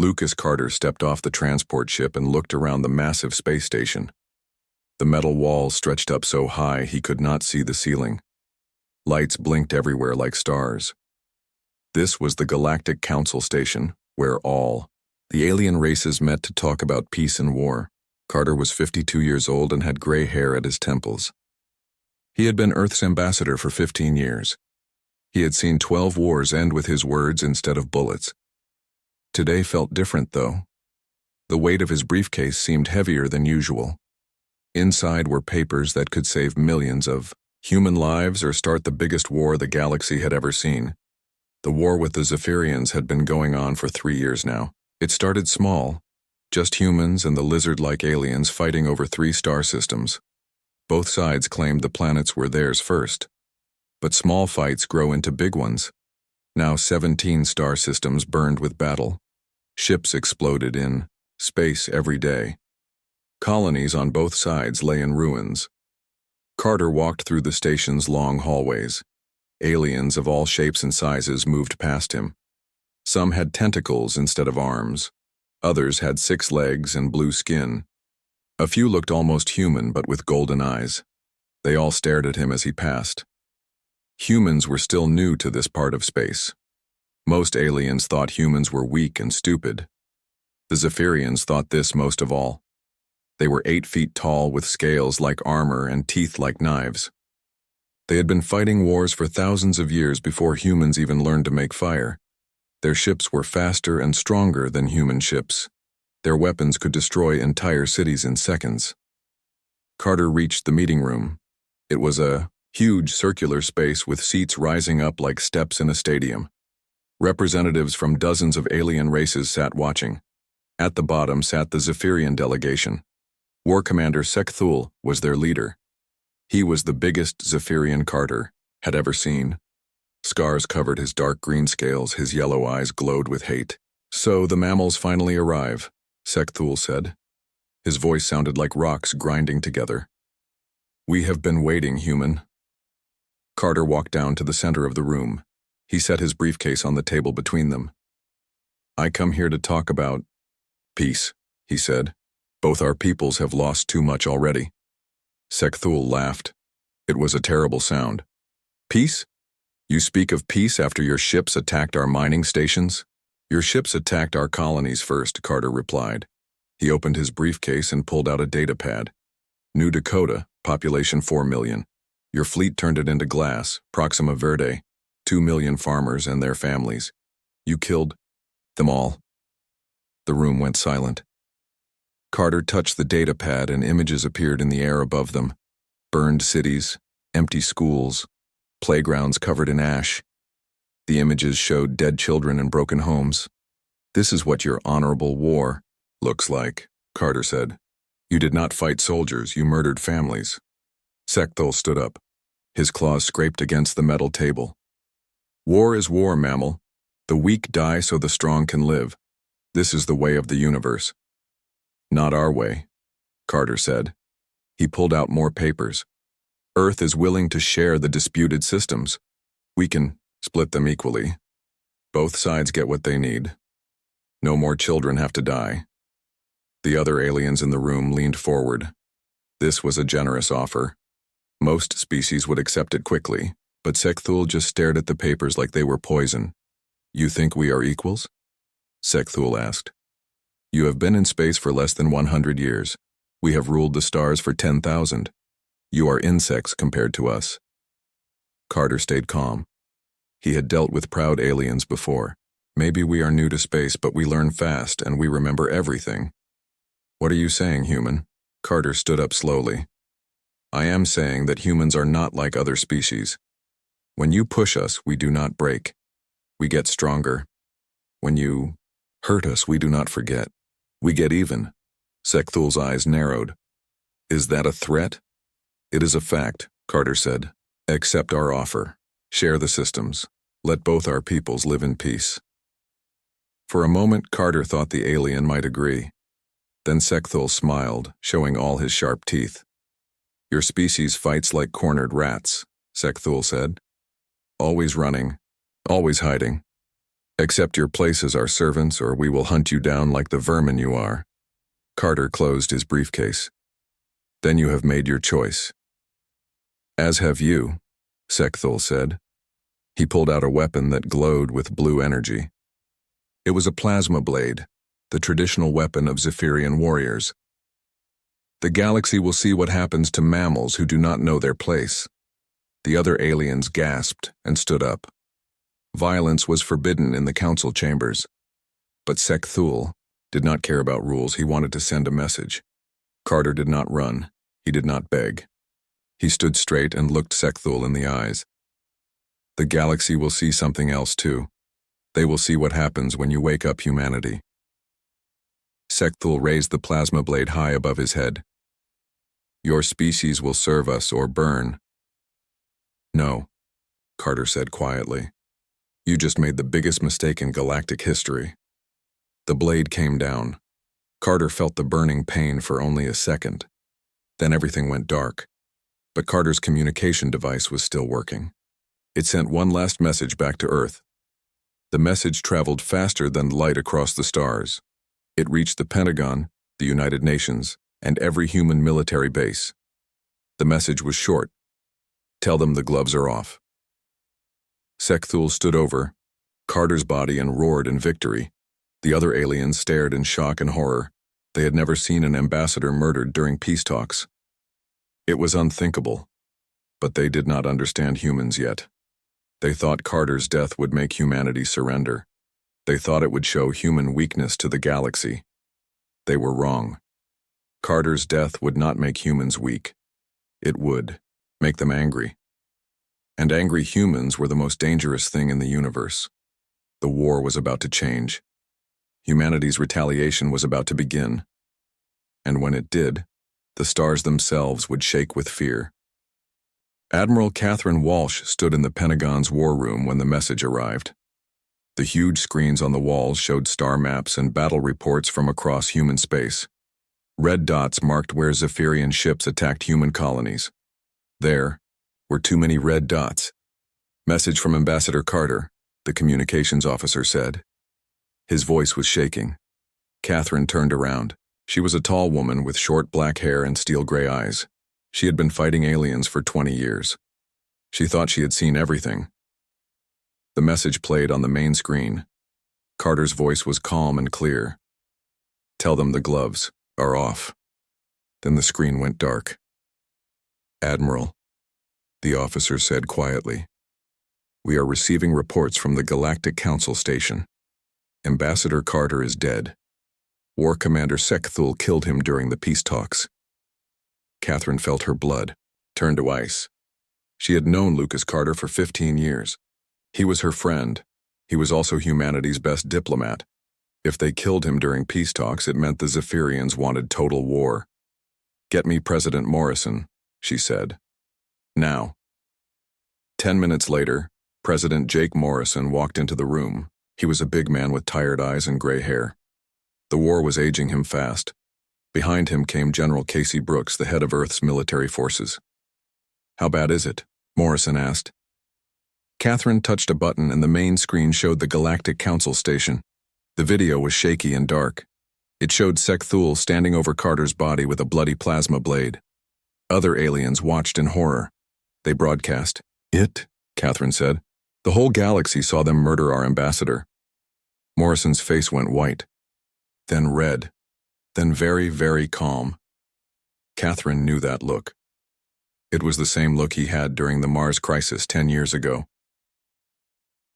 Lucas Carter stepped off the transport ship and looked around the massive space station. The metal walls stretched up so high he could not see the ceiling. Lights blinked everywhere like stars. This was the Galactic Council Station, where all the alien races met to talk about peace and war. Carter was 52 years old and had gray hair at his temples. He had been Earth's ambassador for 15 years. He had seen 12 wars end with his words instead of bullets. Today felt different, though. The weight of his briefcase seemed heavier than usual. Inside were papers that could save millions of human lives or start the biggest war the galaxy had ever seen. The war with the Zephyrians had been going on for 3 years now. It started small, just humans and the lizard-like aliens fighting over 3 star systems. Both sides claimed the planets were theirs first. But small fights grow into big ones. Now 17 star systems burned with battle. Ships exploded in space every day. Colonies on both sides lay in ruins. Carter walked through the station's long hallways. Aliens of all shapes and sizes moved past him. Some had tentacles instead of arms. Others had 6 legs and blue skin. A few looked almost human but with golden eyes. They all stared at him as he passed. Humans were still new to this part of space. Most aliens thought humans were weak and stupid. The Zephyrians thought this most of all. They were 8 feet tall with scales like armor and teeth like knives. They had been fighting wars for thousands of years before humans even learned to make fire. Their ships were faster and stronger than human ships. Their weapons could destroy entire cities in seconds. Carter reached the meeting room. It was a huge circular space with seats rising up like steps in a stadium. Representatives from dozens of alien races sat watching. At the bottom sat the Zephyrian delegation. War Commander Sekthul was their leader. He was the biggest Zephyrian Carter had ever seen. Scars covered his dark green scales, his yellow eyes glowed with hate. "So the mammals finally arrive," Sekthul said. His voice sounded like rocks grinding together. "We have been waiting, human." Carter walked down to the center of the room. He set his briefcase on the table between them. "I come here to talk about peace," he said. "Both our peoples have lost too much already." Sekthul laughed. It was a terrible sound. "Peace? You speak of peace after your ships attacked our mining stations?" "Your ships attacked our colonies first," Carter replied. He opened his briefcase and pulled out a data pad. "New Dakota, population 4 million. Your fleet turned it into glass, Proxima Verde, 2 million farmers and their families. You killed them all." The room went silent. Carter touched the data pad and images appeared in the air above them. Burned cities, empty schools, playgrounds covered in ash. The images showed dead children and broken homes. "This is what your honorable war looks like," Carter said. "You did not fight soldiers, you murdered families." Sekthul stood up. His claws scraped against the metal table. "War is war, mammal. The weak die so the strong can live. This is the way of the universe." "Not our way," Carter said. He pulled out more papers. "Earth is willing to share the disputed systems. We can split them equally. Both sides get what they need. No more children have to die." The other aliens in the room leaned forward. This was a generous offer. Most species would accept it quickly, but Sekthul just stared at the papers like they were poison. "You think we are equals?" Sekthul asked. "You have been in space for less than 100 years. We have ruled the stars for 10,000. You are insects compared to us." Carter stayed calm. He had dealt with proud aliens before. "Maybe we are new to space, but we learn fast and we remember everything." "What are you saying, human?" Carter stood up slowly. "I am saying that humans are not like other species. When you push us, we do not break. We get stronger. When you hurt us, we do not forget. We get even." Sekthul's eyes narrowed. "Is that a threat?" "It is a fact," Carter said. "Accept our offer. Share the systems. Let both our peoples live in peace." For a moment, Carter thought the alien might agree. Then Sekthul smiled, showing all his sharp teeth. "Your species fights like cornered rats," Sekthul said. "Always running, always hiding. Accept your place as our servants, or we will hunt you down like the vermin you are. Carter closed his briefcase. Then you have made your choice. As have you, Sekthul said. He pulled out a weapon that glowed with blue energy. It was a plasma blade, the traditional weapon of Zephyrian warriors. The galaxy will see what happens to mammals who do not know their place. The other aliens gasped and stood up. Violence was forbidden in the council chambers. But Sekthul did not care about rules. He wanted to send a message. Carter did not run. He did not beg. He stood straight and looked Sekthul in the eyes. The galaxy will see something else too. They will see what happens when you wake up humanity. Sekthul raised the plasma blade high above his head. Your species will serve us or burn. No, Carter said quietly. You just made the biggest mistake in galactic history. The blade came down. Carter felt the burning pain for only a second. Then everything went dark. But Carter's communication device was still working. It sent one last message back to Earth. The message traveled faster than light across the stars. It reached the Pentagon, the United Nations, and every human military base. The message was short. Tell them the gloves are off. Sekthul stood over Carter's body and roared in victory. The other aliens stared in shock and horror. They had never seen an ambassador murdered during peace talks. It was unthinkable, but they did not understand humans yet. They thought Carter's death would make humanity surrender. They thought it would show human weakness to the galaxy. They were wrong. Carter's death would not make humans weak. It would make them angry. And angry humans were the most dangerous thing in the universe. The war was about to change. Humanity's retaliation was about to begin. And when it did, the stars themselves would shake with fear. Admiral Catherine Walsh stood in the Pentagon's war room when the message arrived. The huge screens on the walls showed star maps and battle reports from across human space. Red dots marked where Zephyrian ships attacked human colonies. There were too many red dots. Message from Ambassador Carter, the communications officer said. His voice was shaking. Catherine turned around. She was a tall woman with short black hair and steel gray eyes. She had been fighting aliens for 20 years. She thought she had seen everything. The message played on the main screen. Carter's voice was calm and clear. Tell them the gloves are off. Then the screen went dark. Admiral, the officer said quietly, we are receiving reports from the Galactic Council Station. Ambassador Carter is dead. War Commander Sekthul killed him during the peace talks. Catherine felt her blood turn to ice. She had known Lucas Carter for 15 years. He was her friend. He was also humanity's best diplomat. If they killed him during peace talks, it meant the Zephyrians wanted total war. Get me President Morrison, she said. Now. 10 minutes later, President Jake Morrison walked into the room. He was a big man with tired eyes and gray hair. The war was aging him fast. Behind him came General Casey Brooks, the head of Earth's military forces. How bad is it? Morrison asked. Catherine touched a button and the main screen showed the Galactic Council Station. The video was shaky and dark. It showed Sekthul standing over Carter's body with a bloody plasma blade. Other aliens watched in horror. They broadcast. It, Catherine said. The whole galaxy saw them murder our ambassador. Morrison's face went white, then red, then very, very calm. Catherine knew that look. It was the same look he had during the Mars crisis 10 years ago.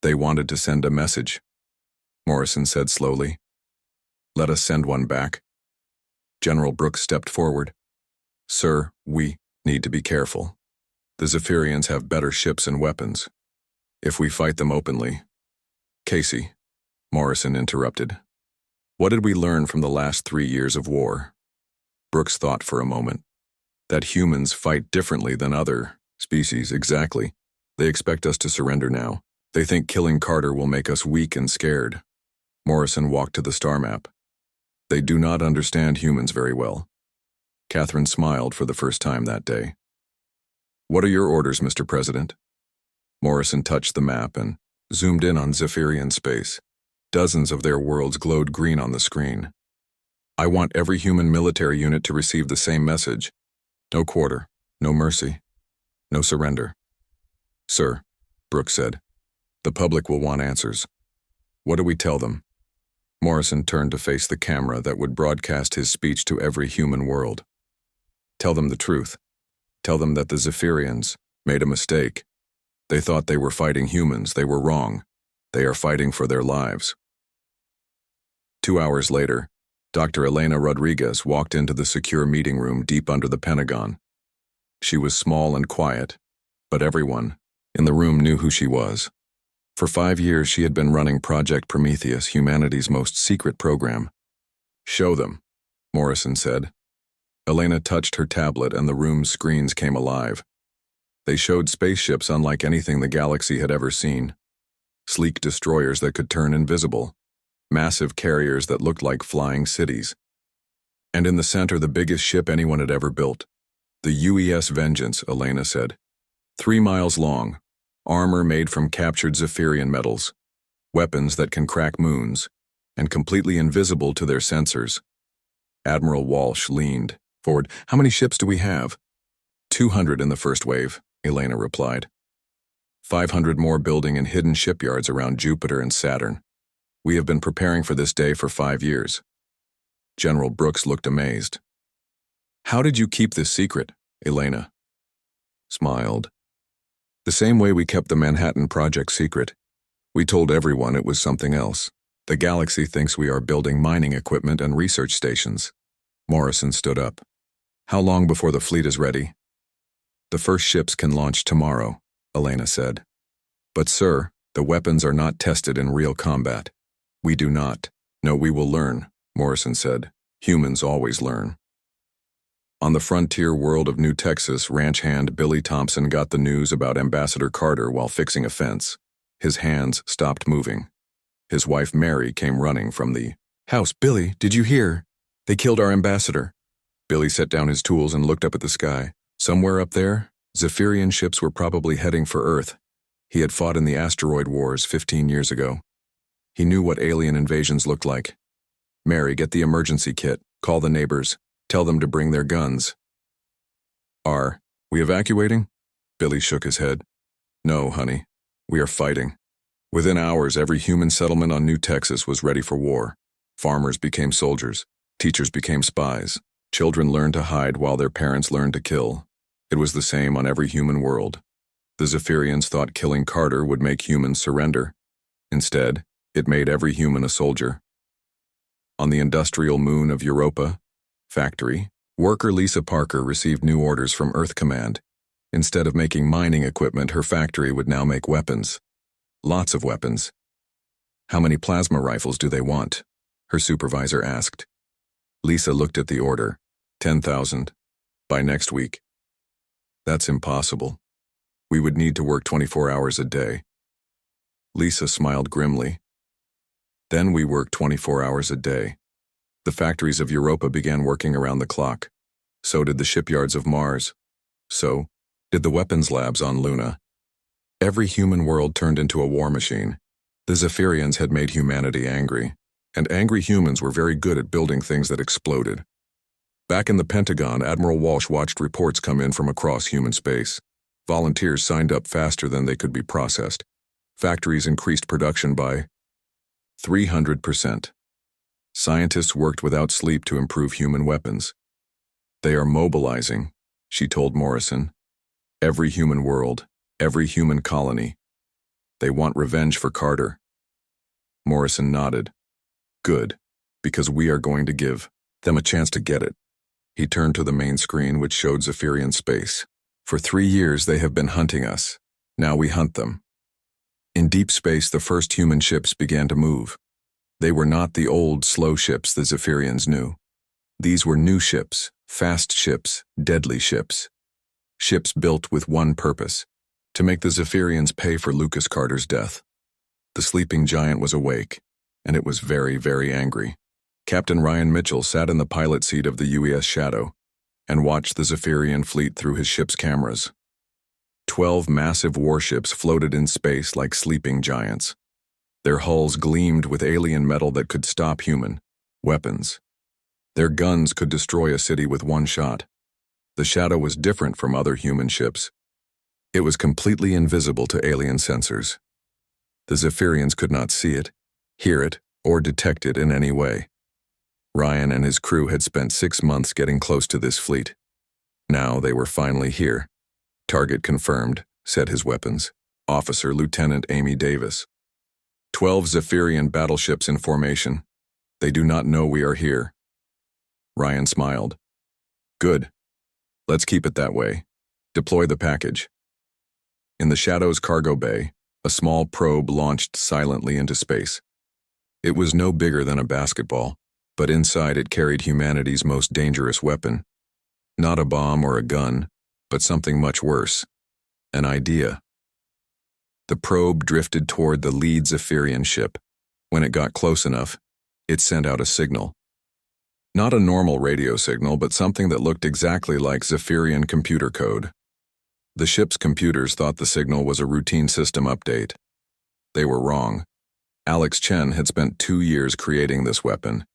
They wanted to send a message, Morrison said slowly. Let us send one back. General Brooks stepped forward. Sir, we need to be careful. The Zephyrians have better ships and weapons. If we fight them openly. Casey, Morrison interrupted. What did we learn from the last 3 years of war? Brooks thought for a moment. That humans fight differently than other species, exactly. They expect us to surrender now. They think killing Carter will make us weak and scared. Morrison walked to the star map. They do not understand humans very well. Catherine smiled for the first time that day. What are your orders, Mr. President? Morrison touched the map and zoomed in on Zephyrian space. Dozens of their worlds glowed green on the screen. I want every human military unit to receive the same message. No quarter, no mercy, no surrender. Sir, Brooks said, the public will want answers. What do we tell them? Morrison turned to face the camera that would broadcast his speech to every human world. Tell them the truth. Tell them that the Zephyrians made a mistake. They thought they were fighting humans. They were wrong. They are fighting for their lives. 2 hours later, Dr. Elena Rodriguez walked into the secure meeting room deep under the Pentagon. She was small and quiet, but everyone in the room knew who she was. For 5 years, she had been running Project Prometheus, humanity's most secret program. Show them, Morrison said. Elena touched her tablet and the room's screens came alive. They showed spaceships unlike anything the galaxy had ever seen. Sleek destroyers that could turn invisible. Massive carriers that looked like flying cities. And in the center, the biggest ship anyone had ever built. The UES Vengeance, Elena said. 3 miles long. Armor made from captured Zephyrian metals. Weapons that can crack moons. And completely invisible to their sensors. Admiral Walsh leaned forward. How many ships do we have? 200 in the first wave, Elena replied. 500 more building in hidden shipyards around Jupiter and Saturn. We have been preparing for this day for 5 years. General Brooks looked amazed. How did you keep this secret? Elena smiled. The same way we kept the Manhattan Project secret. We told everyone it was something else. The galaxy thinks we are building mining equipment and research stations. Morrison stood up. How long before the fleet is ready? The first ships can launch tomorrow, Elena said. But sir, the weapons are not tested in real combat. We do not. No, we will learn, Morrison said. Humans always learn. On the frontier world of New Texas, ranch hand Billy Thompson got the news about Ambassador Carter while fixing a fence. His hands stopped moving. His wife Mary came running from the house. Billy, did you hear? They killed our ambassador. Billy set down his tools and looked up at the sky. Somewhere up there, Zephyrian ships were probably heading for Earth. He had fought in the asteroid wars 15 years ago. He knew what alien invasions looked like. Mary, get the emergency kit. Call the neighbors. Tell them to bring their guns. Are we evacuating? Billy shook his head. No, honey. We are fighting. Within hours, every human settlement on New Texas was ready for war. Farmers became soldiers. Teachers became spies. Children learned to hide while their parents learned to kill. It was the same on every human world. The Zephyrians thought killing Carter would make humans surrender. Instead, it made every human a soldier. On the industrial moon of Europa, factory, worker Lisa Parker received new orders from Earth Command. Instead of making mining equipment, her factory would now make weapons. Lots of weapons. How many plasma rifles do they want? Her supervisor asked. Lisa looked at the order. 10,000. By next week. That's impossible. We would need to work 24 hours a day. Lisa smiled grimly. Then we worked 24 hours a day. The factories of Europa began working around the clock. So did the shipyards of Mars. So did the weapons labs on Luna. Every human world turned into a war machine. The Zephyrians had made humanity angry, and angry humans were very good at building things that exploded. Back in the Pentagon, Admiral Walsh watched reports come in from across human space. Volunteers signed up faster than they could be processed. Factories increased production by 300%. Scientists worked without sleep to improve human weapons. They are mobilizing, she told Morrison. Every human world, every human colony. They want revenge for Carter. Morrison nodded. Good, because we are going to give them a chance to get it. He turned to the main screen, which showed Zephyrian space. For 3 years they have been hunting us. Now we hunt them. In deep space, the first human ships began to move. They were not the old, slow ships the Zephyrians knew. These were new ships, fast ships, deadly ships. Ships built with one purpose, to make the Zephyrians pay for Lucas Carter's death. The sleeping giant was awake, and it was very, very angry. Captain Ryan Mitchell sat in the pilot seat of the UES Shadow and watched the Zephyrian fleet through his ship's cameras. 12 massive warships floated in space like sleeping giants. Their hulls gleamed with alien metal that could stop human weapons. Their guns could destroy a city with one shot. The Shadow was different from other human ships. It was completely invisible to alien sensors. The Zephyrians could not see it, hear it, or detect it in any way. Ryan and his crew had spent 6 months getting close to this fleet. Now they were finally here. "Target confirmed," said his weapons officer, Lieutenant Amy Davis. 12 Zephyrian battleships in formation. They do not know we are here. Ryan smiled. "Good. Let's keep it that way. Deploy the package." In the Shadow's cargo bay, a small probe launched silently into space. It was no bigger than a basketball, but inside it carried humanity's most dangerous weapon. Not a bomb or a gun, but something much worse. An idea. The probe drifted toward the lead Zephyrian ship. When it got close enough, it sent out a signal. Not a normal radio signal, but something that looked exactly like Zephyrian computer code. The ship's computers thought the signal was a routine system update. They were wrong. Alex Chen had spent 2 years creating this weapon.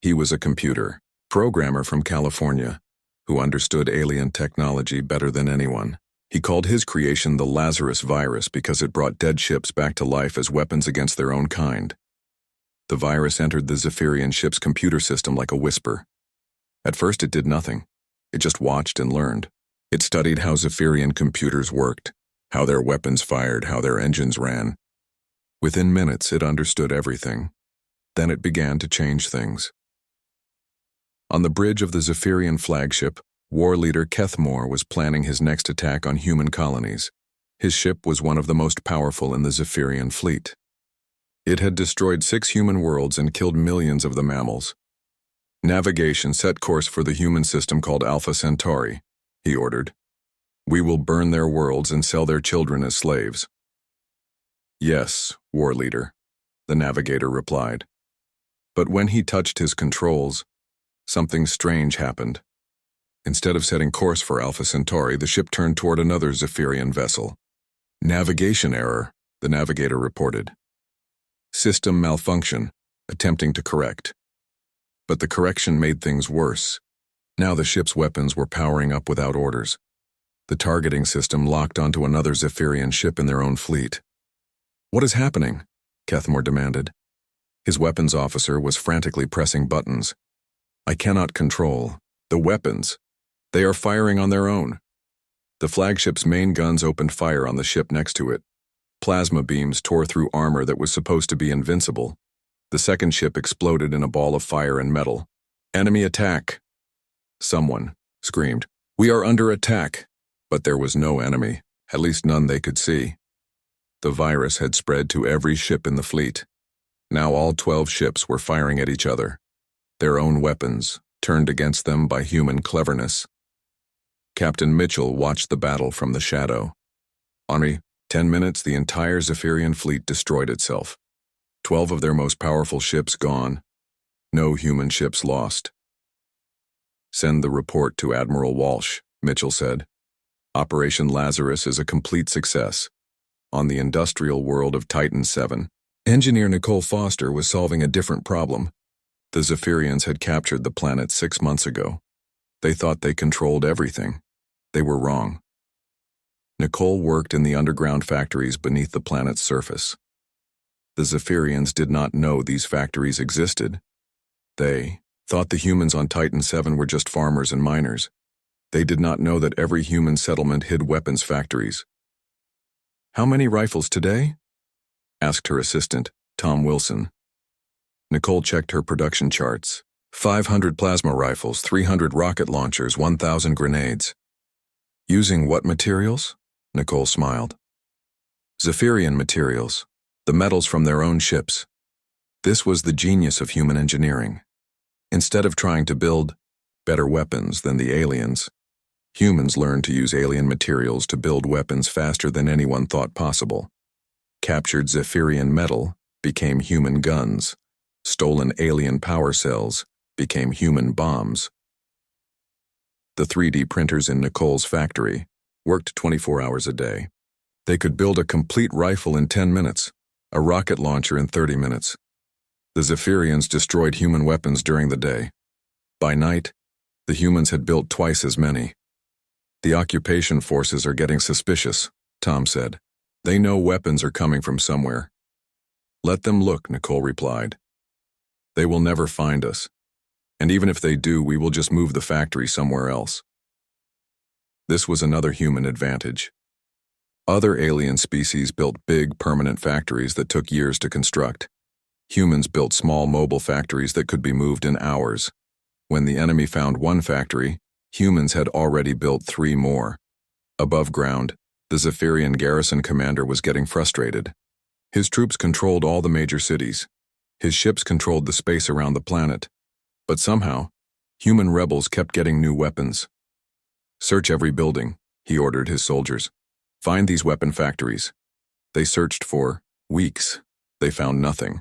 He was a computer programmer from California who understood alien technology better than anyone. He called his creation the Lazarus virus because it brought dead ships back to life as weapons against their own kind. The virus entered the Zephyrian ship's computer system like a whisper. At first it did nothing. It just watched and learned. It studied how Zephyrian computers worked, how their weapons fired, how their engines ran. Within minutes, it understood everything. Then it began to change things. On the bridge of the Zephyrian flagship, war leader Kethmore was planning his next attack on human colonies. His ship was one of the most powerful in the Zephyrian fleet. It had destroyed 6 human worlds and killed millions of the mammals. "Navigation set course for the human system called Alpha Centauri," he ordered. "We will burn their worlds and sell their children as slaves." "Yes, war leader," the navigator replied. But when he touched his controls, something strange happened. Instead of setting course for Alpha Centauri, the ship turned toward another Zephyrian vessel. "Navigation error," the navigator reported. "System malfunction, attempting to correct." But the correction made things worse. Now the ship's weapons were powering up without orders. The targeting system locked onto another Zephyrian ship in their own fleet. "What is happening?" Kethmore demanded. His weapons officer was frantically pressing buttons. "I cannot control the weapons. They are firing on their own." The flagship's main guns opened fire on the ship next to it. Plasma beams tore through armor that was supposed to be invincible. The second ship exploded in a ball of fire and metal. "Enemy attack!" Someone screamed, "We are under attack!" But there was no enemy, at least none they could see. The virus had spread to every ship in the fleet. Now all 12 ships were firing at each other, their own weapons, turned against them by human cleverness. Captain Mitchell watched the battle from the Shadow. "Henri, 10 minutes, the entire Zephyrian fleet destroyed itself. 12 of their most powerful ships gone. No human ships lost." "Send the report to Admiral Walsh," Mitchell said. "Operation Lazarus is a complete success. On the industrial world of Titan 7, engineer Nicole Foster was solving a different problem. The Zephyrians had captured the planet 6 months ago. They thought they controlled everything. They were wrong." Nicole worked in the underground factories beneath the planet's surface. The Zephyrians did not know these factories existed. They thought the humans on Titan 7 were just farmers and miners. They did not know that every human settlement hid weapons factories. "How many rifles today?" asked her assistant, Tom Wilson. Nicole checked her production charts. 500 plasma rifles, 300 rocket launchers, 1,000 grenades. "Using what materials?" Nicole smiled. "Zephyrian materials, the metals from their own ships." This was the genius of human engineering. Instead of trying to build better weapons than the aliens, humans learned to use alien materials to build weapons faster than anyone thought possible. Captured Zephyrian metal became human guns. Stolen alien power cells became human bombs. The 3D printers in Nicole's factory worked 24 hours a day. They could build a complete rifle in 10 minutes, A rocket launcher in 30 minutes. The Zephyrians destroyed human weapons during the day. By night, the humans had built twice as many. The occupation forces are getting suspicious, Tom said. They know weapons are coming from somewhere. Let them look, Nicole replied. They will never find us. And even if they do, we will just move the factory somewhere else. This was another human advantage. Other alien species built big, permanent factories that took years to construct. Humans built small mobile factories that could be moved in hours. When the enemy found one factory, humans had already built 3 more. Above ground, the Zephyrian garrison commander was getting frustrated. His troops controlled all the major cities. His ships controlled the space around the planet. But somehow, human rebels kept getting new weapons. Search every building, he ordered his soldiers. Find these weapon factories. They searched for weeks. They found nothing.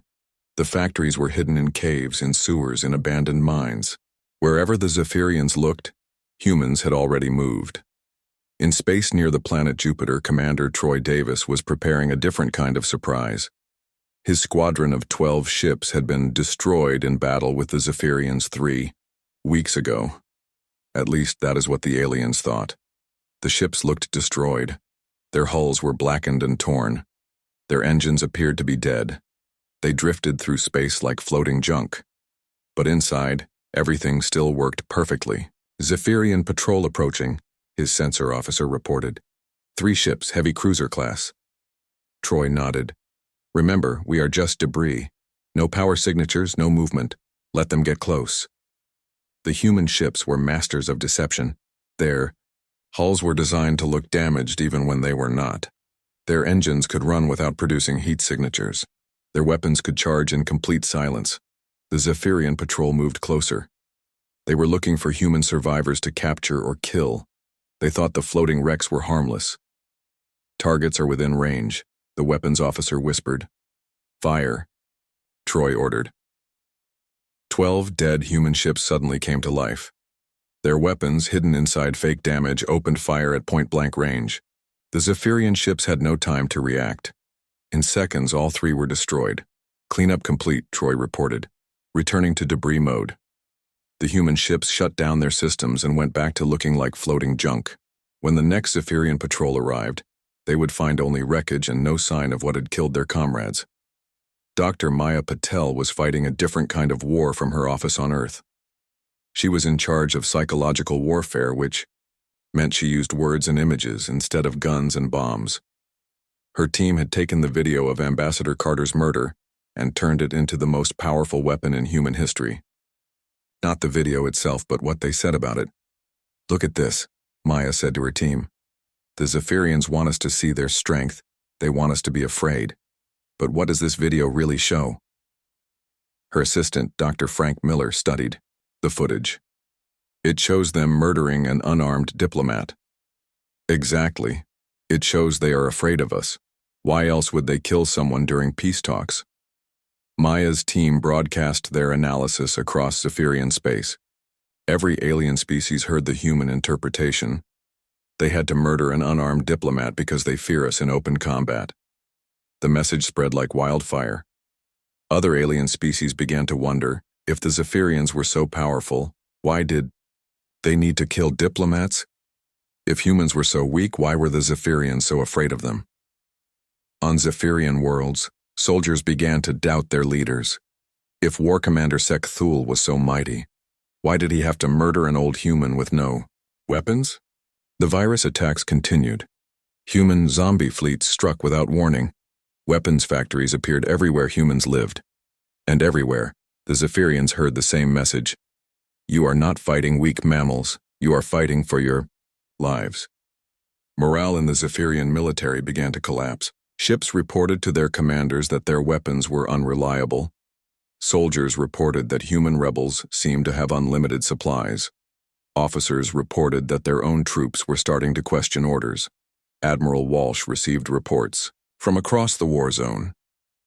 The factories were hidden in caves, in sewers, in abandoned mines. Wherever the Zephyrians looked, humans had already moved. In space near the planet Jupiter, Commander Troy Davis was preparing a different kind of surprise. His squadron of 12 ships had been destroyed in battle with the Zephyrians 3 weeks ago. At least that is what the aliens thought. The ships looked destroyed. Their hulls were blackened and torn. Their engines appeared to be dead. They drifted through space like floating junk. But inside, everything still worked perfectly. Zephyrian patrol approaching, his sensor officer reported. 3 ships, heavy cruiser class. Troy nodded. Remember, we are just debris. No power signatures, no movement. Let them get close. The human ships were masters of deception. Their hulls were designed to look damaged even when they were not. Their engines could run without producing heat signatures. Their weapons could charge in complete silence. The Zephyrian patrol moved closer. They were looking for human survivors to capture or kill. They thought the floating wrecks were harmless. Targets are within range, the weapons officer whispered. Fire, Troy ordered. 12 dead human ships suddenly came to life. Their weapons, hidden inside fake damage, opened fire at point-blank range. The Zephyrian ships had no time to react. In seconds, all 3 were destroyed. Cleanup complete, Troy reported, returning to debris mode. The human ships shut down their systems and went back to looking like floating junk. When the next Zephyrian patrol arrived, they would find only wreckage and no sign of what had killed their comrades. Dr. Maya Patel was fighting a different kind of war from her office on Earth. She was in charge of psychological warfare, which meant she used words and images instead of guns and bombs. Her team had taken the video of Ambassador Carter's murder and turned it into the most powerful weapon in human history. Not the video itself, but what they said about it. Look at this, Maya said to her team. The Zephyrians want us to see their strength. They want us to be afraid. But what does this video really show? Her assistant, Dr. Frank Miller, studied the footage. It shows them murdering an unarmed diplomat. Exactly. It shows they are afraid of us. Why else would they kill someone during peace talks? Maya's team broadcast their analysis across Zephyrian space. Every alien species heard the human interpretation. They had to murder an unarmed diplomat because they fear us in open combat. The message spread like wildfire. Other alien species began to wonder, if the Zephyrians were so powerful, why did they need to kill diplomats? If humans were so weak, why were the Zephyrians so afraid of them? On Zephyrian worlds, soldiers began to doubt their leaders. If War Commander Sek Thul was so mighty, why did he have to murder an old human with no weapons? The virus attacks continued. Human zombie fleets struck without warning. Weapons factories appeared everywhere humans lived. And everywhere, the Zephyrians heard the same message. You are not fighting weak mammals. You are fighting for your lives. Morale in the Zephyrian military began to collapse. Ships reported to their commanders that their weapons were unreliable. Soldiers reported that human rebels seemed to have unlimited supplies. Officers reported that their own troops were starting to question orders. Admiral Walsh received reports from across the war zone.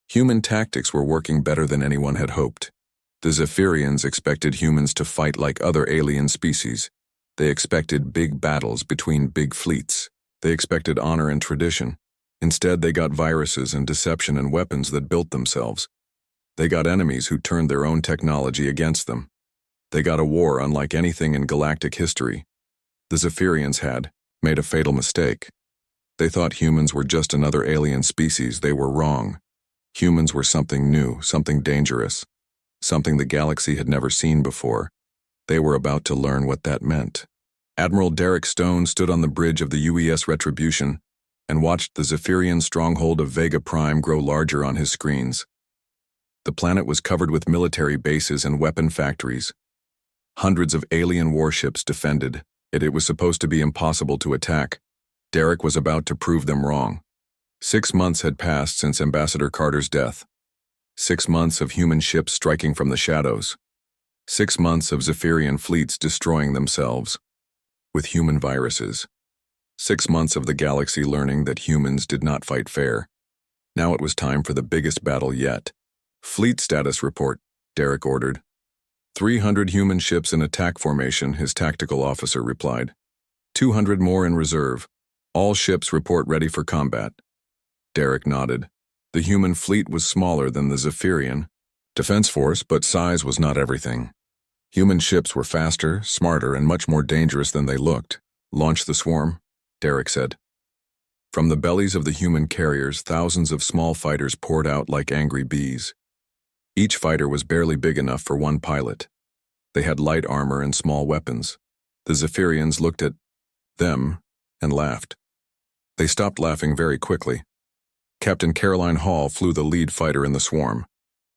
Human tactics were working better than anyone had hoped. The Zephyrians expected humans to fight like other alien species. They expected big battles between big fleets. They expected honor and tradition. Instead, they got viruses and deception and weapons that built themselves. They got enemies who turned their own technology against them. They got a war unlike anything in galactic history. The Zephyrians had made a fatal mistake. They thought humans were just another alien species. They were wrong. Humans were something new, something dangerous, something the galaxy had never seen before. They were about to learn what that meant. Admiral Derek Stone stood on the bridge of the UES Retribution and watched the Zephyrian stronghold of Vega Prime grow larger on his screens. The planet was covered with military bases and weapon factories. Hundreds of alien warships defended it. It was supposed to be impossible to attack. Derek was about to prove them wrong. 6 months had passed since Ambassador Carter's death. 6 months of human ships striking from the shadows. 6 months of Zephyrian fleets destroying themselves with human viruses. 6 months of the galaxy learning that humans did not fight fair. Now it was time for the biggest battle yet. Fleet status report, Derek ordered. 300 human ships in attack formation, his tactical officer replied. 200 more in reserve. All ships report ready for combat. Derek nodded. The human fleet was smaller than the Zephyrian defense force, but size was not everything. Human ships were faster, smarter, and much more dangerous than they looked. Launch the swarm, Derek said. From the bellies of the human carriers, thousands of small fighters poured out like angry bees. Each fighter was barely big enough for one pilot. They had light armor and small weapons. The Zephyrians looked at them and laughed. They stopped laughing very quickly. Captain Caroline Hall flew the lead fighter in the swarm.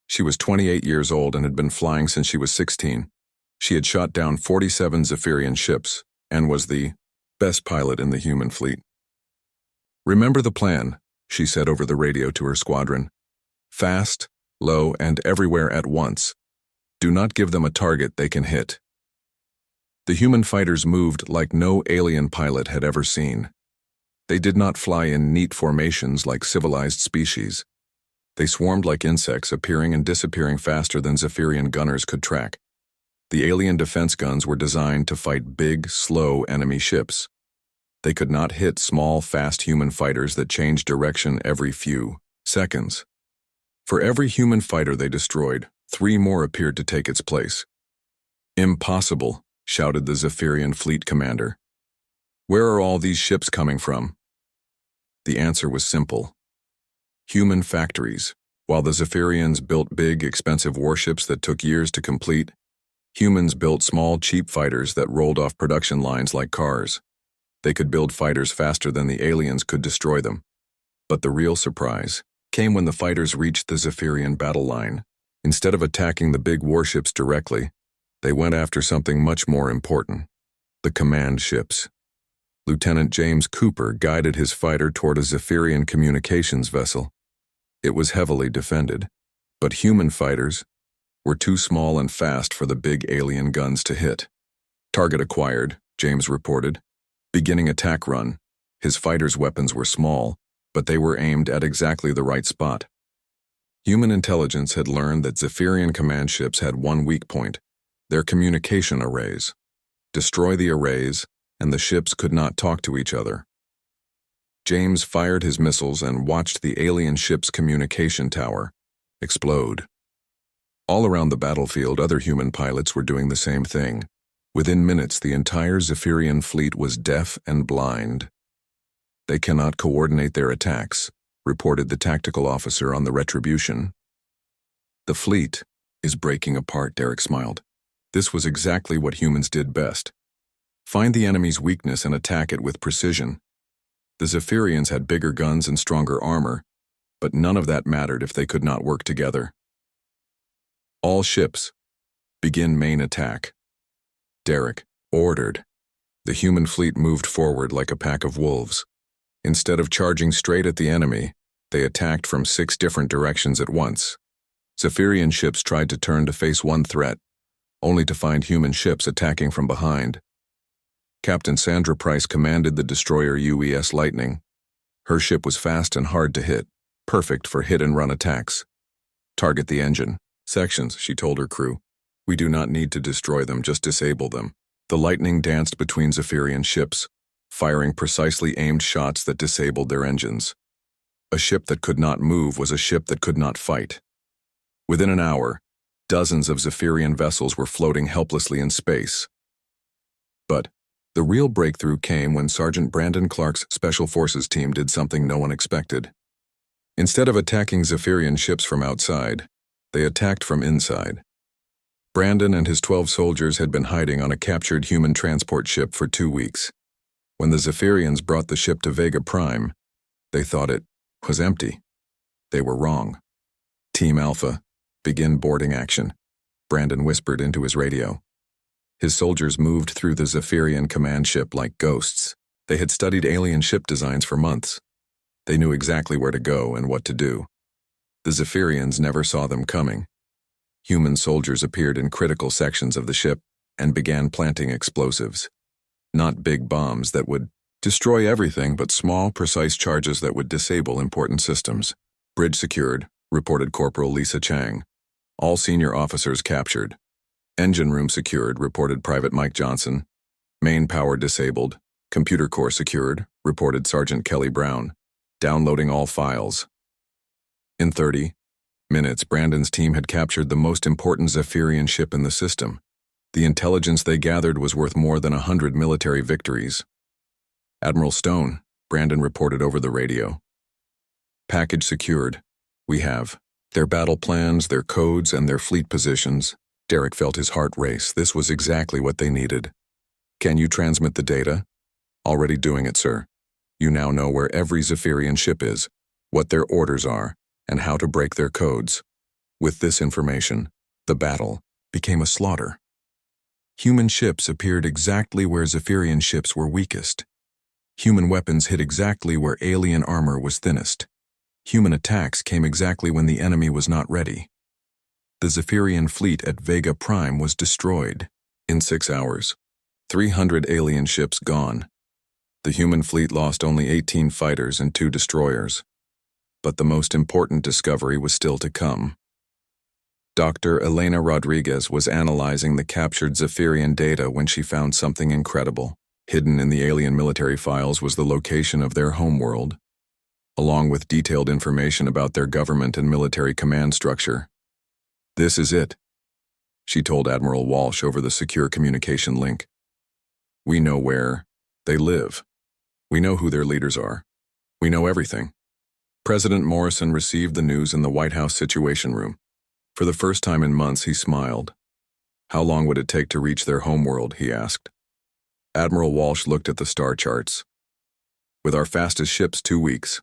She was 28 years old and had been flying since she was 16. She had shot down 47 Zephyrian ships and was the best pilot in the human fleet. "Remember the plan," she said over the radio to her squadron. "Fast, low, and everywhere at once. Do not give them a target they can hit." The human fighters moved like no alien pilot had ever seen. They did not fly in neat formations like civilized species. They swarmed like insects, appearing and disappearing faster than Zephyrian gunners could track. The alien defense guns were designed to fight big, slow enemy ships. They could not hit small, fast human fighters that changed direction every few seconds. For every human fighter they destroyed, 3 more appeared to take its place. "Impossible," shouted the Zephyrian fleet commander. "Where are all these ships coming from?" The answer was simple. Human factories. While the Zephyrians built big, expensive warships that took years to complete, humans built small, cheap fighters that rolled off production lines like cars. They could build fighters faster than the aliens could destroy them. But the real surprise came when the fighters reached the Zephyrian battle line. Instead of attacking the big warships directly, they went after something much more important: the command ships. Lieutenant James Cooper guided his fighter toward a Zephyrian communications vessel. It was heavily defended, but human fighters were too small and fast for the big alien guns to hit. "Target acquired," James reported. Beginning attack run. His fighters' weapons were small, but they were aimed at exactly the right spot. Human intelligence had learned that Zephyrian command ships had one weak point: their communication arrays. Destroy the arrays, and the ships could not talk to each other. James fired his missiles and watched the alien ship's communication tower explode. All around the battlefield, other human pilots were doing the same thing. Within minutes, the entire Zephyrian fleet was deaf and blind. "They cannot coordinate their attacks," reported the tactical officer on the Retribution. "The fleet is breaking apart," Derek smiled. This was exactly what humans did best. Find the enemy's weakness and attack it with precision. The Zephyrians had bigger guns and stronger armor, but none of that mattered if they could not work together. "All ships, begin main attack," Derek ordered. The human fleet moved forward like a pack of wolves. Instead of charging straight at the enemy, they attacked from 6 different directions at once. Zephyrian ships tried to turn to face one threat, only to find human ships attacking from behind. Captain Sandra Price commanded the destroyer UES Lightning. Her ship was fast and hard to hit, perfect for hit-and-run attacks. "Target the engine sections," she told her crew. "We do not need to destroy them, just disable them." The Lightning danced between Zephyrian ships, firing precisely aimed shots that disabled their engines. A ship that could not move was a ship that could not fight. Within an hour, dozens of Zephyrian vessels were floating helplessly in space. But the real breakthrough came when Sergeant Brandon Clark's Special Forces team did something no one expected. Instead of attacking Zephyrian ships from outside, they attacked from inside. Brandon and his 12 soldiers had been hiding on a captured human transport ship for 2 weeks. When the Zephyrians brought the ship to Vega Prime, they thought it was empty. They were wrong. Team Alpha, begin boarding action, Brandon whispered into his radio. His soldiers moved through the Zephyrian command ship like ghosts. They had studied alien ship designs for months. They knew exactly where to go and what to do. The Zephyrians never saw them coming. Human soldiers appeared in critical sections of the ship and began planting explosives. Not big bombs that would destroy everything, but small, precise charges that would disable important systems. Bridge secured, reported Corporal Lisa Chang. All senior officers captured. Engine room secured, reported Private Mike Johnson. Main power disabled. Computer core secured, reported Sergeant Kelly Brown. Downloading all files. In 30 minutes, Brandon's team had captured the most important Zephyrian ship in the system. The intelligence they gathered was worth more than 100 military victories. Admiral Stone, Brandon reported over the radio. Package secured. We have their battle plans, their codes, and their fleet positions. Derek felt his heart race. This was exactly what they needed. Can you transmit the data? Already doing it, sir. You now know where every Zephyrian ship is, what their orders are, and how to break their codes. With this information, the battle became a slaughter. Human ships appeared exactly where Zephyrian ships were weakest. Human weapons hit exactly where alien armor was thinnest. Human attacks came exactly when the enemy was not ready. The Zephyrian fleet at Vega Prime was destroyed. In 6 hours, 300 alien ships gone. The human fleet lost only 18 fighters and 2 destroyers. But the most important discovery was still to come. Dr. Elena Rodriguez was analyzing the captured Zephyrian data when she found something incredible. Hidden in the alien military files was the location of their homeworld, along with detailed information about their government and military command structure. This is it, she told Admiral Walsh over the secure communication link. We know where they live. We know who their leaders are. We know everything. President Morrison received the news in the White House Situation Room. For the first time in months, he smiled. How long would it take to reach their homeworld, he asked. Admiral Walsh looked at the star charts. With our fastest ships, 2 weeks.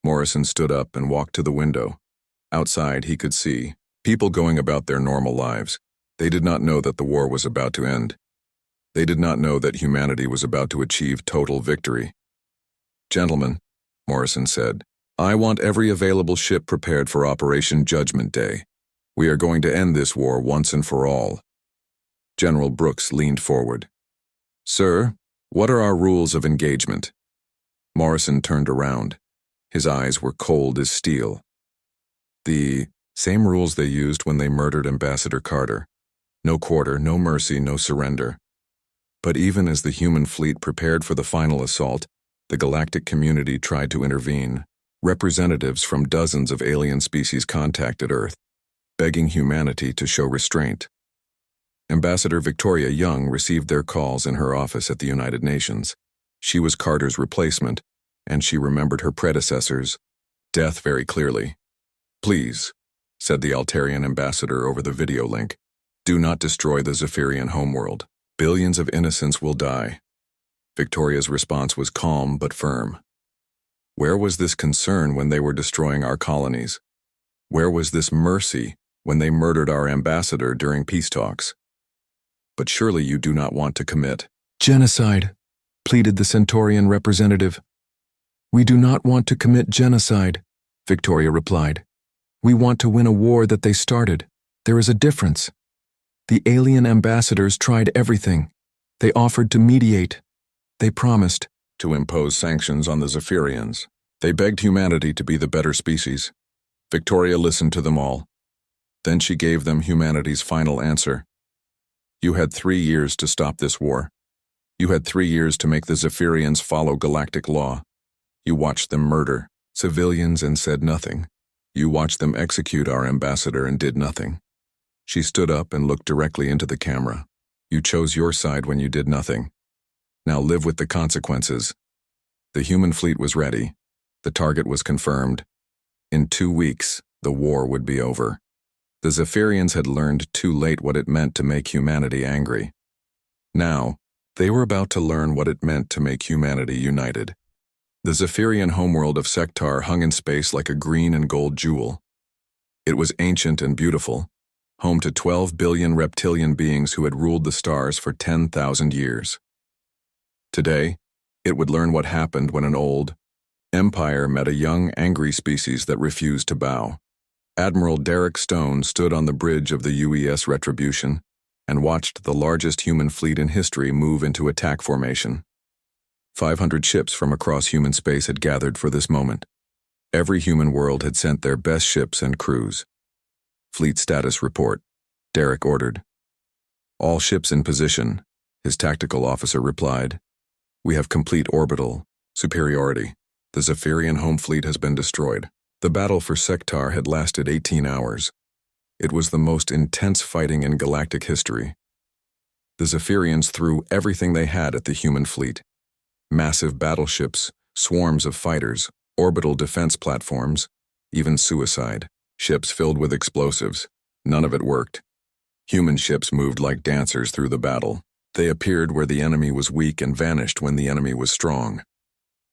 Morrison stood up and walked to the window. Outside, he could see people going about their normal lives. They did not know that the war was about to end. They did not know that humanity was about to achieve total victory. Gentlemen, Morrison said, I want every available ship prepared for Operation Judgment Day. We are going to end this war once and for all. General Brooks leaned forward. Sir, what are our rules of engagement? Morrison turned around. His eyes were cold as steel. The same rules they used when they murdered Ambassador Carter. No quarter, no mercy, no surrender. But even as the human fleet prepared for the final assault, the galactic community tried to intervene. Representatives from dozens of alien species contacted Earth, begging humanity to show restraint. Ambassador Victoria Young received their calls in her office at the United Nations. She was Carter's replacement, and she remembered her predecessor's death very clearly. Please, said the Altarian ambassador over the video link, do not destroy the Zephyrian homeworld. Billions of innocents will die. Victoria's response was calm but firm. Where was this concern when they were destroying our colonies? Where was this mercy when they murdered our ambassador during peace talks? But surely you do not want to commit genocide, pleaded the Centaurian representative. We do not want to commit genocide, Victoria replied. We want to win a war that they started. There is a difference. The alien ambassadors tried everything. They offered to mediate. They promised to impose sanctions on the Zephyrians. They begged humanity to be the better species. Victoria listened to them all. Then she gave them humanity's final answer. You had 3 years to stop this war. You had 3 years to make the Zephyrians follow galactic law. You watched them murder, Civilians and said nothing. You watched them execute our ambassador and did nothing. She stood up and looked directly into the camera. You chose your side when you did nothing. Now live with the consequences. The human fleet was ready. The target was confirmed. In 2 weeks, the war would be over. The Zephyrians had learned too late what it meant to make humanity angry. Now, they were about to learn what it meant to make humanity united. The Zephyrian homeworld of Sektar hung in space like a green and gold jewel. It was ancient and beautiful, home to 12 billion reptilian beings who had ruled the stars for 10,000 years. Today, it would learn what happened when an old empire met a young, angry species that refused to bow. Admiral Derek Stone stood on the bridge of the UES Retribution and watched the largest human fleet in history move into attack formation. 500 ships from across human space had gathered for this moment. Every human world had sent their best ships and crews. Fleet status report, Derek ordered. All ships in position, his tactical officer replied. We have complete orbital superiority. The Zephyrian home fleet has been destroyed. The battle for Sektar had lasted 18 hours. It was the most intense fighting in galactic history. The Zephyrians threw everything they had at the human fleet. Massive battleships, swarms of fighters, orbital defense platforms, even suicide, ships filled with explosives. None of it worked. Human ships moved like dancers through the battle. They appeared where the enemy was weak and vanished when the enemy was strong.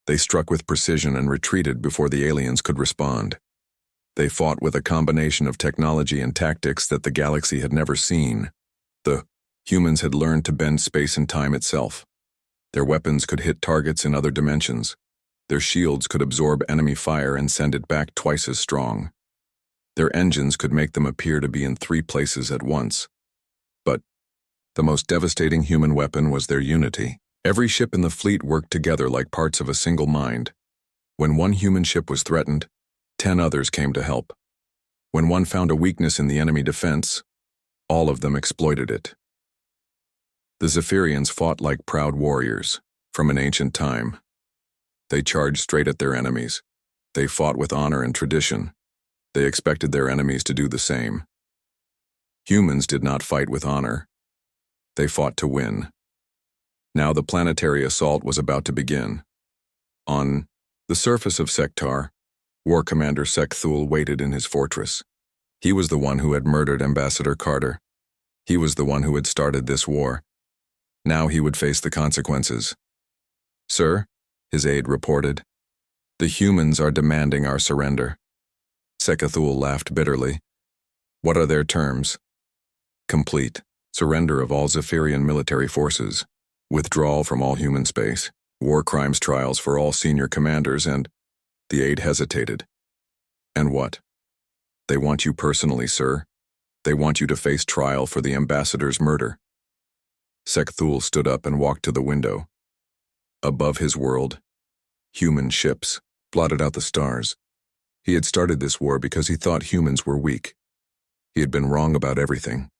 They struck with precision and retreated before the aliens could respond. They fought with a combination of technology and tactics that the galaxy had never seen. The humans had learned to bend space and time itself. Their weapons could hit targets in other dimensions. Their shields could absorb enemy fire and send it back twice as strong. Their engines could make them appear to be in 3 places at once. But the most devastating human weapon was their unity. Every ship in the fleet worked together like parts of a single mind. When one human ship was threatened, 10 others came to help. When one found a weakness in the enemy defense, all of them exploited it. The Zephyrians fought like proud warriors from an ancient time. They charged straight at their enemies. They fought with honor and tradition. They expected their enemies to do the same. Humans did not fight with honor. They fought to win. Now the planetary assault was about to begin. On the surface of Sektar, War Commander Sekthul waited in his fortress. He was the one who had murdered Ambassador Carter. He was the one who had started this war. Now he would face the consequences. Sir, his aide reported, the humans are demanding our surrender. Sekthul laughed bitterly. What are their terms? Complete surrender of all Zephyrian military forces, withdrawal from all human space, war crimes trials for all senior commanders, and the aide hesitated. And what? They want you personally, sir. They want you to face trial for the ambassador's murder. Sekthul stood up and walked to the window. Above his world, human ships blotted out the stars. He had started this war because he thought humans were weak. He had been wrong about everything.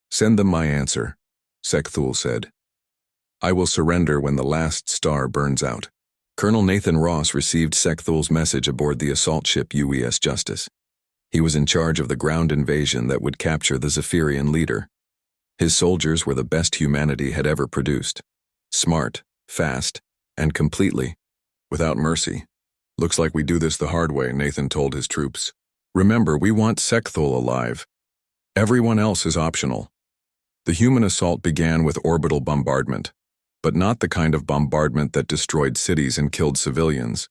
Send them my answer, Sekthul said. I will surrender when the last star burns out. Colonel Nathan Ross received Sekthul's message aboard the assault ship UES Justice. He was in charge of the ground invasion that would capture the Zephyrian leader. His soldiers were the best humanity had ever produced. Smart, fast, and completely, without mercy. Looks like we do this the hard way, Nathan told his troops. Remember, we want Sekthul alive. Everyone else is optional. The human assault began with orbital bombardment, but not the kind of bombardment that destroyed cities and killed civilians.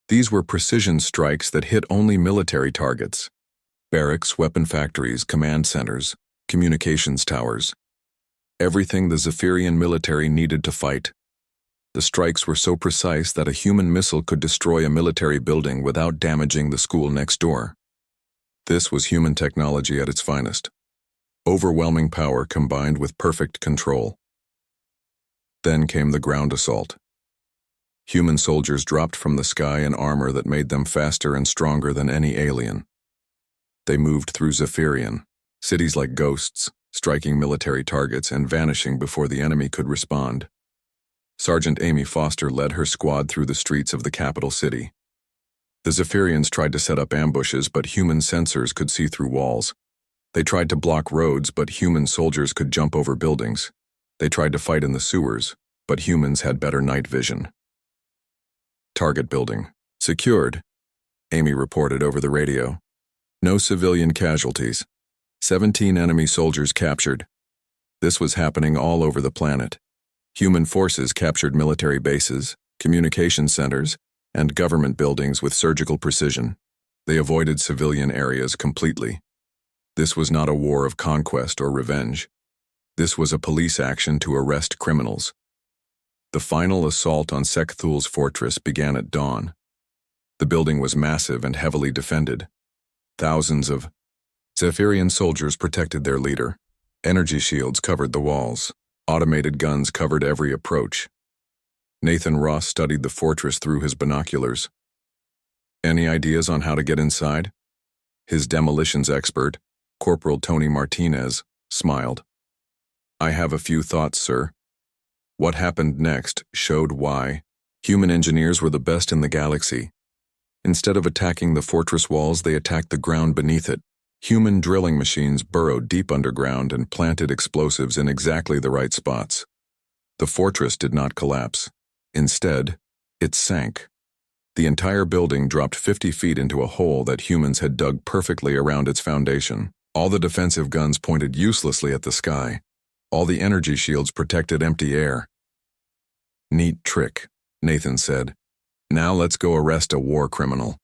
These were precision strikes that hit only military targets. Barracks, weapon factories, command centers, communications towers. Everything the Zephyrian military needed to fight. The strikes were so precise that a human missile could destroy a military building without damaging the school next door. This was human technology at its finest. Overwhelming power combined with perfect control. Then came the ground assault. Human soldiers dropped from the sky in armor that made them faster and stronger than any alien. They moved through Zephyrian, cities like ghosts, striking military targets and vanishing before the enemy could respond. Sergeant Amy Foster led her squad through the streets of the capital city. The Zephyrians tried to set up ambushes, but human sensors could see through walls. They tried to block roads, but human soldiers could jump over buildings. They tried to fight in the sewers, but humans had better night vision. Target building. Secured, Amy reported over the radio. No civilian casualties. 17 enemy soldiers captured. This was happening all over the planet. Human forces captured military bases, communication centers, and government buildings with surgical precision. They avoided civilian areas completely. This was not a war of conquest or revenge. This was a police action to arrest criminals. The final assault on Sekthul's fortress began at dawn. The building was massive and heavily defended. Thousands of Zephyrian soldiers protected their leader. Energy shields covered the walls. Automated guns covered every approach. Nathan Ross studied the fortress through his binoculars. Any ideas on how to get inside? His demolitions expert, Corporal Tony Martinez, smiled. I have a few thoughts, sir. What happened next showed why human engineers were the best in the galaxy. Instead of attacking the fortress walls, they attacked the ground beneath it. Human drilling machines burrowed deep underground and planted explosives in exactly the right spots. The fortress did not collapse. Instead, it sank. The entire building dropped 50 feet into a hole that humans had dug perfectly around its foundation. All the defensive guns pointed uselessly at the sky. All the energy shields protected empty air. Neat trick, Nathan said. Now let's go arrest a war criminal.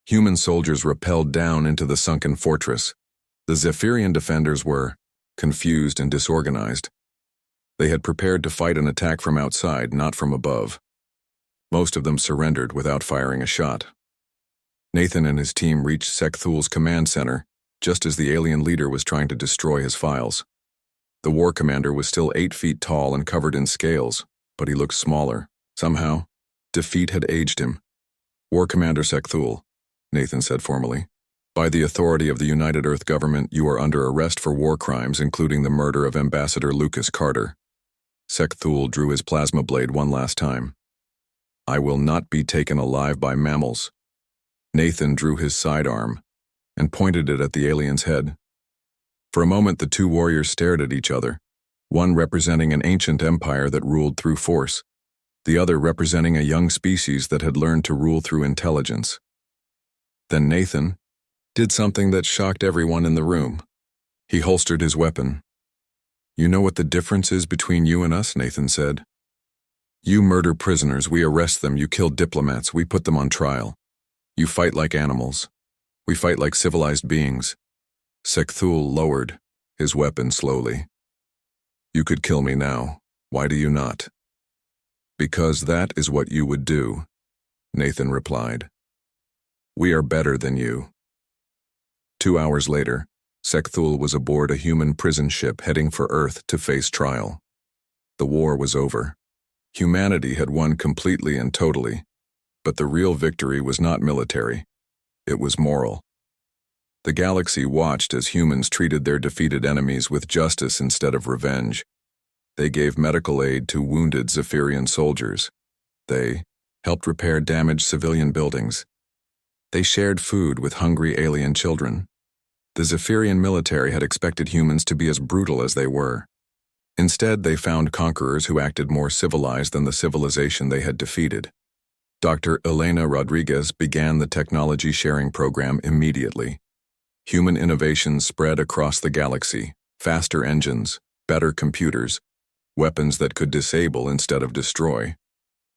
Human soldiers rappelled down into the sunken fortress. The Zephyrian defenders were confused and disorganized. They had prepared to fight an attack from outside, not from above. Most of them surrendered without firing a shot. Nathan and his team reached Sekthul's command center, just as the alien leader was trying to destroy his files. The war commander was still 8 feet tall and covered in scales, but he looked smaller. Somehow, defeat had aged him. War Commander Sekthul, Nathan said formally. By the authority of the United Earth government, you are under arrest for war crimes, including the murder of Ambassador Lucas Carter. Sekthul drew his plasma blade one last time. I will not be taken alive by mammals. Nathan drew his sidearm and pointed it at the alien's head. For a moment, the two warriors stared at each other, one representing an ancient empire that ruled through force, the other representing a young species that had learned to rule through intelligence. Then Nathan did something that shocked everyone in the room. He holstered his weapon. You know what the difference is between you and us, Nathan said. You murder prisoners, we arrest them. You kill diplomats, we put them on trial. You fight like animals. We fight like civilized beings. Sekthul lowered his weapon slowly. You could kill me now. Why do you not? Because that is what you would do, Nathan replied. We are better than you. 2 hours later, Sekthul was aboard a human prison ship heading for Earth to face trial. The war was over. Humanity had won completely and totally, but the real victory was not military. It was moral. The galaxy watched as humans treated their defeated enemies with justice instead of revenge. They gave medical aid to wounded Zephyrian soldiers. They helped repair damaged civilian buildings. They shared food with hungry alien children. The Zephyrian military had expected humans to be as brutal as they were. Instead, they found conquerors who acted more civilized than the civilization they had defeated. Dr. Elena Rodriguez began the technology sharing program immediately. Human innovations spread across the galaxy, faster engines, better computers, weapons that could disable instead of destroy.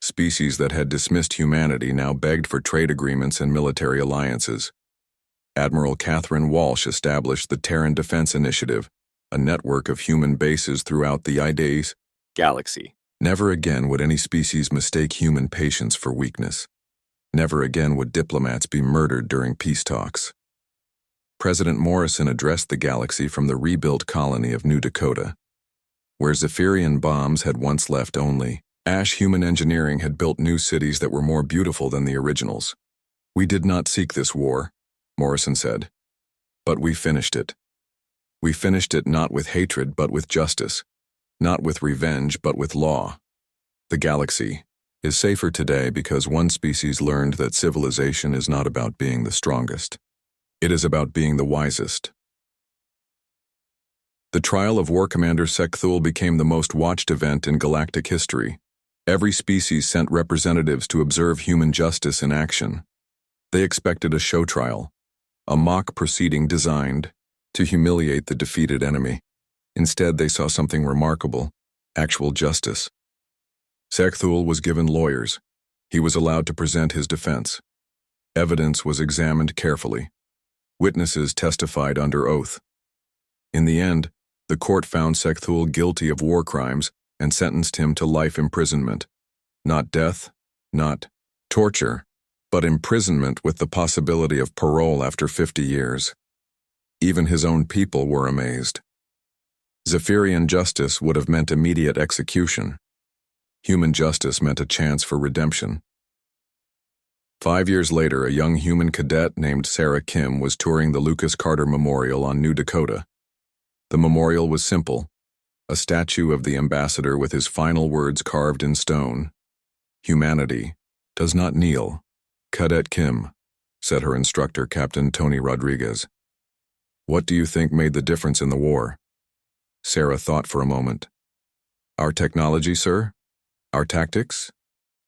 Species that had dismissed humanity now begged for trade agreements and military alliances. Admiral Catherine Walsh established the Terran Defense Initiative, a network of human bases throughout the ID's galaxy. Never again would any species mistake human patience for weakness. Never again would diplomats be murdered during peace talks. President Morrison addressed the galaxy from the rebuilt colony of New Dakota. Where Zephyrian bombs had once left only ash, human engineering had built new cities that were more beautiful than the originals. We did not seek this war, Morrison said, but we finished it. We finished it not with hatred but with justice, not with revenge but with law. The galaxy, is safer today because one species learned that civilization is not about being the strongest. It is about being the wisest. The trial of War Commander Sekthul became the most watched event in galactic history. Every species sent representatives to observe human justice in action. They expected a show trial, a mock proceeding designed to humiliate the defeated enemy. Instead, they saw something remarkable: actual justice. Sekthul was given lawyers. He was allowed to present his defense. Evidence was examined carefully. Witnesses testified under oath. In the end, the court found Sekthul guilty of war crimes and sentenced him to life imprisonment. Not death, not torture, but imprisonment with the possibility of parole after 50 years. Even his own people were amazed. Zephyrian justice would have meant immediate execution. Human justice meant a chance for redemption. 5 years later, a young human cadet named Sarah Kim was touring the Lucas Carter Memorial on New Dakota. The memorial was simple: a statue of the ambassador with his final words carved in stone. "Humanity does not kneel, Cadet Kim," said her instructor, Captain Tony Rodriguez. "What do you think made the difference in the war?" Sarah thought for a moment. "Our technology, sir? Our tactics?